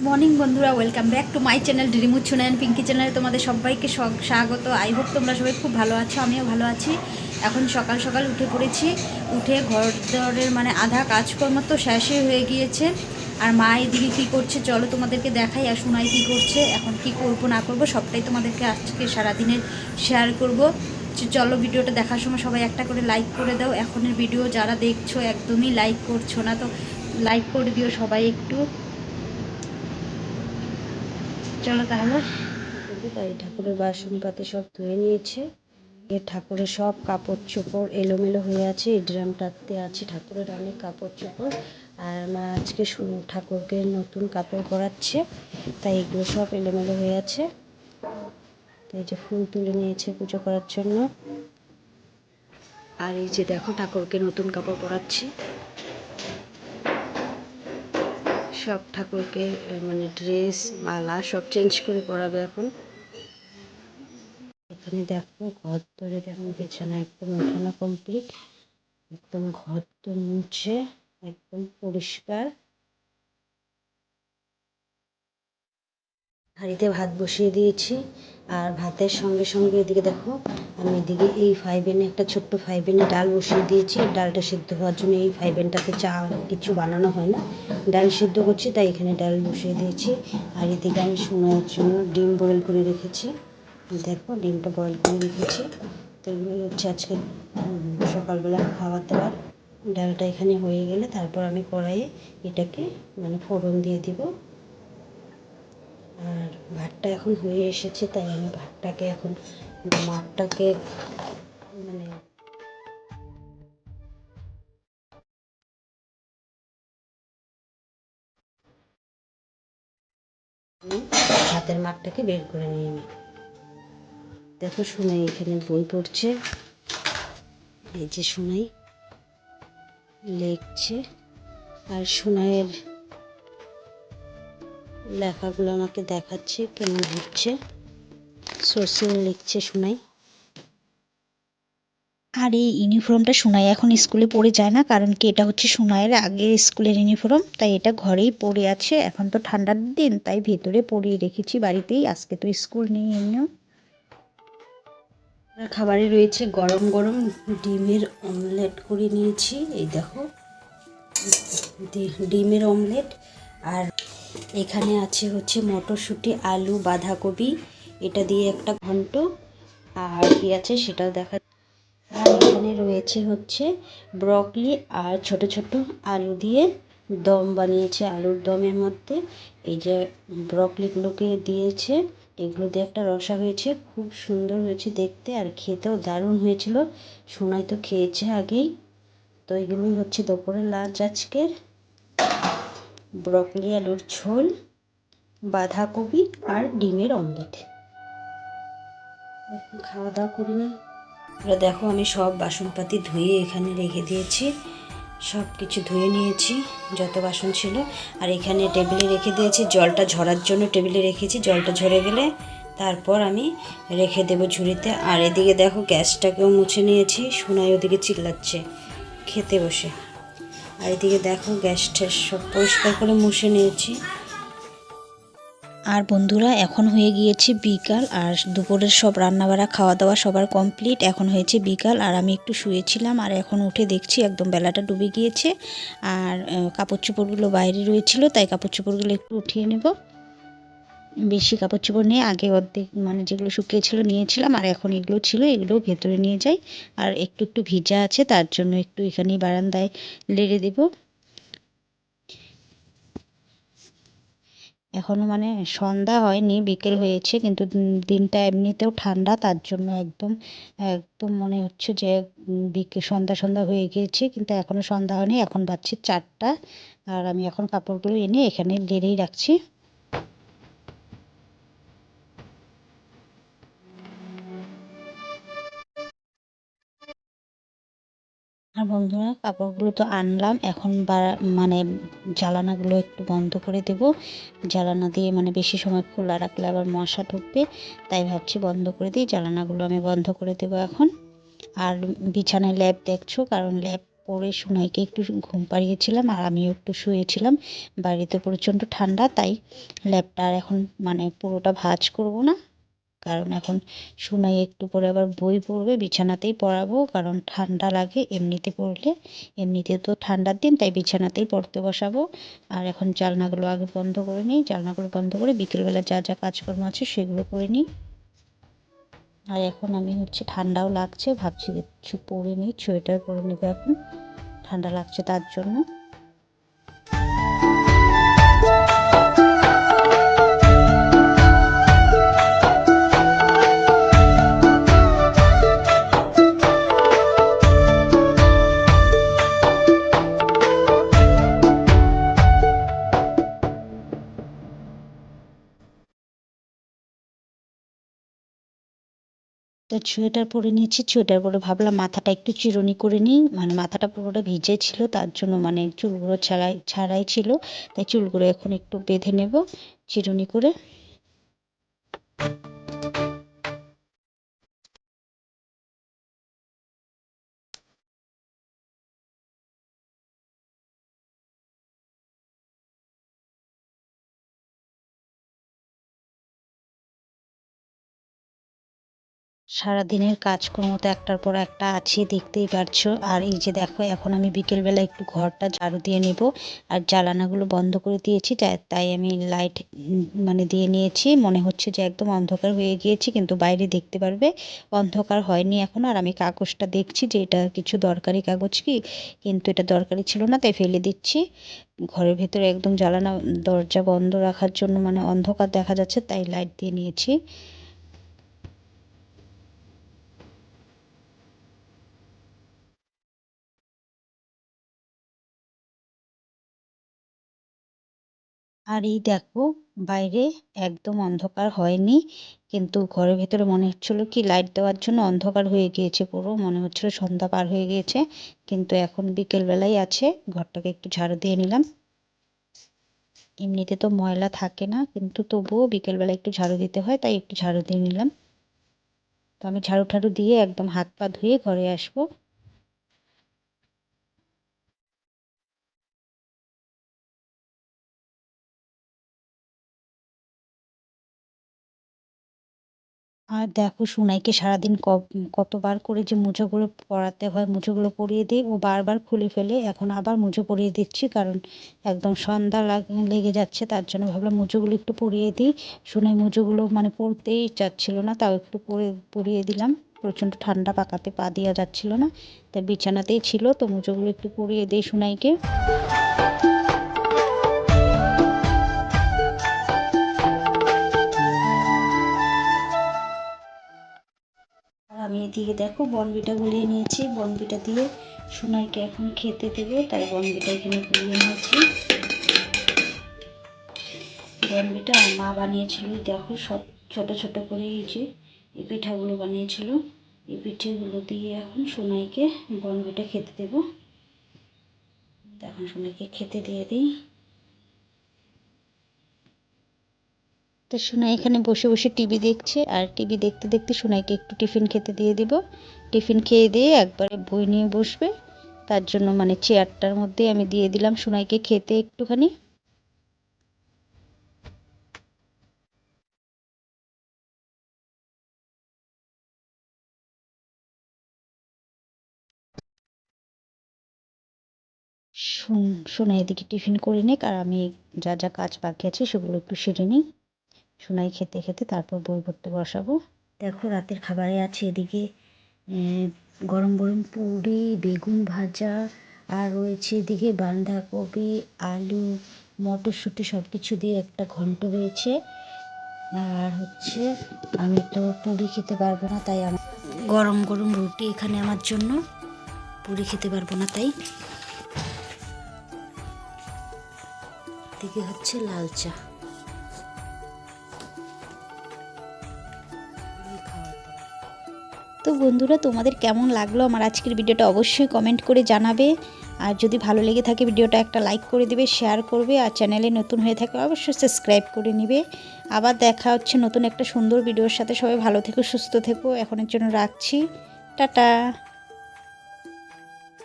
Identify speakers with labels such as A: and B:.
A: Morning বন্ধুরা, welcome back to my channel ডিরিমুদ সুনায়ন পিঙ্কি চ্যানেলে তোমাদের সবাইকে স্বাগত। আই হোপ তোমরা সবাই খুব ভালো আছো, আমিও ভালো আছি। এখন সকাল সকাল উঠে পড়েছি। উঠে ঘর দরের আধা কাজকর্ম তো শেষই হয়ে গিয়েছে। আর মা এদিকে কী করছে চলো তোমাদেরকে দেখাই। আর সোনাই কী করছে, এখন কি করব না করব সবটাই তোমাদেরকে আজকে সারাদিনের শেয়ার করব। চলো ভিডিওটা দেখার সময় সবাই একটা করে লাইক করে দাও। এখনের ভিডিও যারা দেখছো একদমই লাইক করছো না, তো লাইক করে দিও সবাই একটু। চলো তাহলে।
B: তাই ঠাকুরের বাসনপাতি সব ধুয়ে নিয়েছে। ঠাকুরের সব কাপড় চোপড় এলোমেলো হয়ে আছে। এই ড্রামটাতে আছে ঠাকুরের অনেক কাপড় চোপড়। আর মা আজকে ঠাকুরকে নতুন কাপড় পরাচ্ছে, তাই এগুলো সব এলোমেলো হয়ে আছে। তাই যে ফুল তুলে নিয়েছে পুজো করার জন্য। আর এই যে দেখো ঠাকুরকে নতুন কাপড় পরাচ্ছে। সব ঠাকুরকে ড্রেস মালা সব চেঞ্জ করে পরাবে এখন। এখানে দেখো ঘর ধরে যেমন বিছানা একদম ওঠানো কমপ্লিট। একদম ঘর তো মুছে একদম পরিষ্কার। হাঁড়িতে ভাত বসিয়ে দিয়েছি। আর ভাতের সঙ্গে সঙ্গে এদিকে দেখো আমি এদিকে এই ফাইভেনে একটা ছোট্ট ফাইভেনে ডাল বসিয়ে দিয়েছি। ডালটা সিদ্ধ হওয়ার জন্য এই ফাইভেনটাতে চা কিছু বানানো হয় না, ডাল সিদ্ধ করছি, তাই এখানে ডাল বসিয়ে দিয়েছি। আর এদিকে আমি সোনার জন্য ডিম বয়েল করে রেখেছি। দেখো ডিমটা বয়েল করে রেখেছি। তো এগুলোই হচ্ছে আজকে সকালবেলা খাবার দাবার। ডালটা এখানে হয়ে গেলে তারপর আমি কড়াইয়ে এটাকে ফোড়ন দিয়ে দিব। আর ভাতটা এখন হয়ে এসেছে, তাই আমি ভাতটাকে এখন মাঠটাকে মানে ভাতের মাঠটাকে বের করে নিয়ে নিই। দেখো সোনাই এখানে বই পড়ছে। এই যে সোনাই লিখছে। আর সোনাইয়ের লেখাগুলো আমাকে দেখাচ্ছে কেমন হচ্ছে। সোর্সিং লিখছে সোনাই।
A: আর এই ইউনিফর্মটা সোনাই এখন স্কুলে পরে যায় না, কারণ কি এটা হচ্ছে সোনাইয়ের আগের স্কুলের ইউনিফর্ম, তাই এটা ঘরেই পরে আছে। এখন তো ঠান্ডার দিন, তাই ভেতরে পরিয়ে রেখেছি বাড়িতেই, আজকে তো স্কুল নেই এমনিও।
B: খাবারে রয়েছে গরম গরম ডিমের অমলেট করে নিয়েছি। এই দেখো ডিমের অমলেট। আর এখানে আছে হচ্ছে মটরশুঁটি আলু বাঁধাকপি, এটা দিয়ে একটা ঘন্ট। আর কি আছে সেটাও দেখা। আর এখানে রয়েছে হচ্ছে ব্রকলি আর ছোট ছোট আলু দিয়ে দম বানিয়েছে, আলুর দমের মধ্যে এই যে ব্রকলিগুলোকে দিয়েছে। এগুলো দিয়ে একটা রসা হয়েছে, খুব সুন্দর হয়েছে দেখতে আর খেতেও দারুণ হয়েছিল। সোনাই তো খেয়েছে আগেই। তো এগুলোই হচ্ছে দুপুরের লাঞ্চ আজকের। ব্রকলি আলুর ঝোল, বাঁধাকপি আর ডিমের অমলেট। খাওয়া দাওয়া করি না। এবার দেখো আমি সব বাসনপাতি ধুয়ে এখানে রেখে দিয়েছি। সব কিছু ধুয়ে নিয়েছি যত বাসন ছিল। আর এখানে টেবিলে রেখে দিয়েছি, জলটা ঝরার জন্য টেবিলে রেখেছি। জলটা ঝরে গেলে তারপর আমি রেখে দেবো ঝুড়িতে। আর এদিকে দেখো গ্যাসটাকেও মুছে নিয়েছি। সোনাই ওদিকে চিল্লাচ্ছে খেতে বসে। আর এদিকে দেখো গ্যাসটা সব পরিষ্কার করে মুছে নিয়েছি।
A: আর বন্ধুরা এখন হয়ে গিয়েছে বিকাল, আর দুপুরের সব রান্নাবাড়া খাওয়া দাওয়া সবার কমপ্লিট। এখন হয়েছে বিকাল, আর আমি একটু শুয়েছিলাম, আর এখন উঠে দেখছি একদম বেলাটা ডুবে গিয়েছে। আর কাপড় চোপড়গুলো বাইরে রয়েছিল, তাই কাপড় চোপড়গুলো একটু উঠিয়ে নেব। বেশি কাপড় চোপড় নিয়ে আগে অর্ধেক যেগুলো শুকিয়েছিল নিয়েছিলাম, আর এখন এগুলো ছিল এগুলো ভেতরে নিয়ে যাই। আর একটু একটু ভিজা আছে, তার জন্য একটু এখানেই বারান্দায় লেড়ে দেবো। এখনো সন্ধ্যা হয়নি, বিকেল হয়েছে, কিন্তু দিনটা এমনিতেও ঠান্ডা, তার জন্য একদম একদম মনে হচ্ছে যে বিকেল সন্ধ্যা সন্ধ্যা হয়ে গিয়েছে, কিন্তু এখনো সন্ধ্যা হয়নি। এখন বাজছে 4টা। আর আমি এখন কাপড়গুলো এনে এখানে লেড়েই রাখছি। আর বন্ধুরা কাপড়গুলো তো আনলাম, এখন মানে জ্বালানাগুলো একটু বন্ধ করে দেব। জ্বালানা দিয়ে বেশি সময় খোলা রাখলে আবার মশা ঢুকবে, তাই ভাবছি বন্ধ করে দিই। জ্বালানাগুলো আমি বন্ধ করে দেবো এখন। আর বিছানায় ল্যাপ দেখছো, কারণ ল্যাপ
B: করে সোনাইকে একটু ঘুম পাড়িয়েছিলাম আর আমিও একটু শুয়েছিলাম। বাড়িতে প্রচণ্ড ঠান্ডা, তাই ল্যাপটা আর এখন মানে পুরোটা ভাঁজ করব না, কারণ এখন সোনাই একটু পরে আবার বই পড়বে, বিছানাতেই পড়াবো, কারণ ঠান্ডা লাগে এমনিতে পড়লে, এমনিতে তো ঠান্ডার দিন, তাই বিছানাতেই পড়তে বসাবো। আর এখন জানলাগুলো আগে বন্ধ করে নিই, জানলাগুলো বন্ধ করে বিকেলবেলা যা যা কাজকর্ম আছে সেগুলো করে নিই। আর এখন আমি ঠান্ডাও লাগছে, ভাবছি কিছু পরে নিই, সোয়েটার পরে নেবো, এখন ঠান্ডা লাগছে তার জন্য। তো সোয়েটার পরে নিয়েছি, সোয়েটার পরে ভাবলাম মাথাটা একটু চিরুনি করে নিই, মানে মাথাটা পুরোটা ভিজে ছিল তার জন্য, মানে চুলগুলো ছাড়াই ছিল, তাই চুলগুলো এখন একটু বেঁধে নেব চিরুনি করে। সারাদিনের কাজকর্ম তো একটার পর একটা আছে, দেখতেই পারছো। আর এই যে দেখো, এখন আমি বিকেলবেলা একটু ঘরটা ঝাড়ু দিয়ে নেব, আর জ্বালানাগুলো বন্ধ করে দিয়েছি, তাই আমি লাইট মানে দিয়ে নিয়েছি। মনে হচ্ছে যে একদম অন্ধকার হয়ে গিয়েছে, কিন্তু বাইরে দেখতে পারবে অন্ধকার হয়নি এখন। আর আমি কাগজটা দেখছি যে এটা কিছু দরকারি কাগজ কি, কিন্তু এটা দরকারি ছিল না, তাই ফেলে দিচ্ছি। ঘরের ভেতরে একদম জ্বালানা দরজা বন্ধ রাখার জন্য, মানে অন্ধকার দেখা যাচ্ছে, তাই লাইট দিয়ে নিয়েছি। আর এই দেখো, বাইরে একদম অন্ধকার হয়নি, কিন্তু ঘরের ভেতরে মনে হচ্ছিল কি লাইট দেওয়ার জন্য অন্ধকার হয়ে গিয়েছে, পুরো মনে হচ্ছিল সন্ধ্যা পার হয়ে গিয়েছে, কিন্তু এখন বিকেল বেলাই আছে। ঘরটাকে একটু ঝাড়ু দিয়ে নিলাম, এমনিতে তো ময়লা থাকে না, কিন্তু তবুও বিকেলবেলা একটু ঝাড়ু দিতে হয়, তাই একটু ঝাড়ু দিয়ে নিলাম। তো আমি ঝাড়ু ঠাড়ু দিয়ে একদম হাত পা ধুয়ে ঘরে আসবো। আর দেখো, সুনাইকে সারাদিন কতবার করে যে মুজোগুলো পরাতে হয়, মুজোগুলো পরিয়ে দিই, ও বারবার খুলে ফেলে। এখন আবার মুজো পরিয়ে দিচ্ছি, কারণ একদম সন্ধ্যা লেগে যাচ্ছে, তার জন্য ভাবলাম মুজোগুলো একটু পরিয়ে দিই। সুনাই মুজোগুলো মানে পরতেই চাচ্ছিল না, তাও একটু পরিয়ে দিলাম। প্রচণ্ড ঠান্ডা, পাকাতে পা দেওয়া যাচ্ছিল না, তাই বিছানাতেই ছিল, তো মুজোগুলো একটু পরিয়ে দিই সুনাইকে। আর আমি এদিকে দেখো বনবিটা গুলিয়ে নিয়েছি, বনবিটা দিয়ে সোনাইকে এখন খেতে দেবো, তাই বনবিটা এখানে গুলিয়ে নিয়েছি। বনবিটা আমার মা বানিয়েছিল, দেখো সব ছোট ছোট করে এই যে এই পিঠাগুলো বানিয়েছিল, এই পিঠেগুলো দিয়ে এখন সোনাইকে বনবিটা খেতে দেবো। এখন সোনাইকে খেতে দিয়ে দিই। তো সোনাই এখানে বসে বসে টিভি দেখছে, আর টিভি দেখতে দেখতে সোনাইকে একটু টিফিন খেতে দিয়ে দিব। টিফিন খেয়ে দিয়ে একবারে বই নিয়ে বসবে, তার জন্য মানে চেয়ারটার মধ্যে আমি দিয়ে দিলাম সোনাইকে খেতে একটুখানি। সোনাই এদিকে টিফিন করে নিক, আর আমি যা যা কাজ বাকি আছে সেগুলো একটু সেরে নিই। সোনাই খেতে খেতে তারপর বই পড়তে বসাবো। দেখো, রাতের খাবারে আছে এদিকে গরম গরম পুরি, বেগুন ভাজা, আর রয়েছে এদিকে বাঁধাকপি, আলু, মটরশুঁটি সব কিছু দিয়ে একটা ঘন্ট রয়েছে। আর আমি তো পুরি খেতে পারবো না, তাই আমার গরম গরম রুটি এখানে আমার জন্য, পুরি খেতে পারবো না, তাই এদিকে লাল চা। তো বন্ধুরা, তোমাদের কেমন লাগলো আমার আজকের ভিডিওটা অবশ্যই কমেন্ট করে জানাবে। আর যদি ভালো লেগে থাকে ভিডিওটা একটা লাইক করে দেবে, শেয়ার করবে, আর চ্যানেলে নতুন হয়ে থাকে অবশ্যই সাবস্ক্রাইব করে নেবে। আবার দেখা হচ্ছে নতুন একটা সুন্দর ভিডিওর সাথে। সবাই ভালো থেকো, সুস্থ থেকো, এখনের জন্য রাখছি, টাটা।